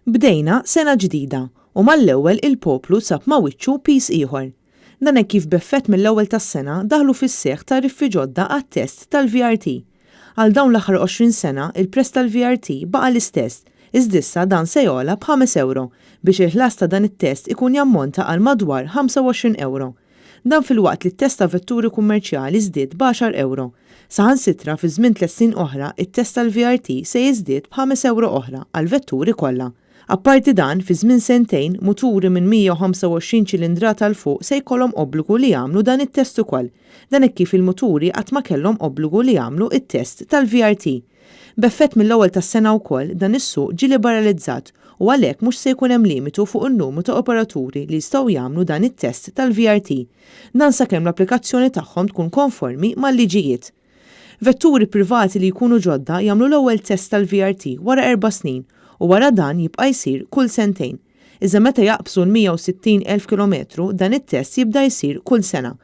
Bdejna sena ġdida u mal-ewwel il-poplu sab ma' wiċċu pis ieħor. Dan hekk kif b'effett mill-ewwel tas-sena daħlu fis-seħħ tariffi ġodda għat-test tal-VRT. Għal dawn l-aħħar 20 sena il-prezz tal-VRT baqa' l-istess, iżda issa dan se jogħla b'5 euro biex il-ħlas ta' dan it-test ikun jammonta għal madwar 25 euro. Dan fil-waqt li t-test ta' vetturi kummerċjali żdied b'10 euro. Saħansitra fi żmien 3 snin oħra it-test tal-VRT se jiżdied b'5 euro oħra għal vetturi kollha. Apparti dan, fi żmien sentejn, muturi minn 125 ċilindra tal fuq se jkollhom obbligu li jagħmlu dan it-test ukoll. Dan hekk kif il-muturi qatt ma kellhom obbligu li jagħmlu it-test tal-VRT. B'effett mill-ewwel tas-sena wkoll dan is-suq ġie liberalizzat u għalhekk mhux se jkun hemm limitu fuq in-numru ta' operaturi li jistgħu jagħmlu dan it-test tal-VRT. Dan sakemm l-applikazzjoni tagħhom tkun konformi mal-liġijiet. Vetturi privati li jkunu ġodda jagħmlu l-ewwel test tal-VRT wara 4 snin u wara dan jibqa' jsir kull sentejn. Iżda meta jaqbsu l-160,000 kilometru dan it-test jibda jsir kull sena.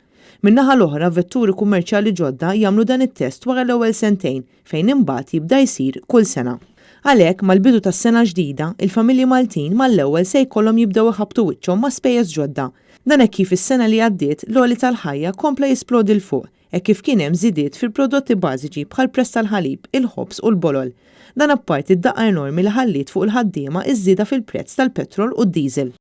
Min-naħa l-oħra vetturi kummerċjali ġodda jagħmlu dan it-test wara l-ewwel sentejn fejn imbagħad jibda jsir kull sena. Għalhekk mal-bidu tas-sena ġdida, il-familji Maltin mal-ewwel se jkollhom jibdew iħabbtu wiċċhom ma' spejjeż ġodda. Dan hekk kif is-sena li għaddiet l-għoli tal-ħajja kompla jisplodi l fuq, hekk kif kien hemm żidiet fil-prodotti bażiċi bħal prezz tal-ħalib, il-ħobż u l-bolol. Dan apparti d-daqqa enormi li ħallit fuq il-ħaddiema iż-żieda fil-prezz tal-petrol u d-diesel.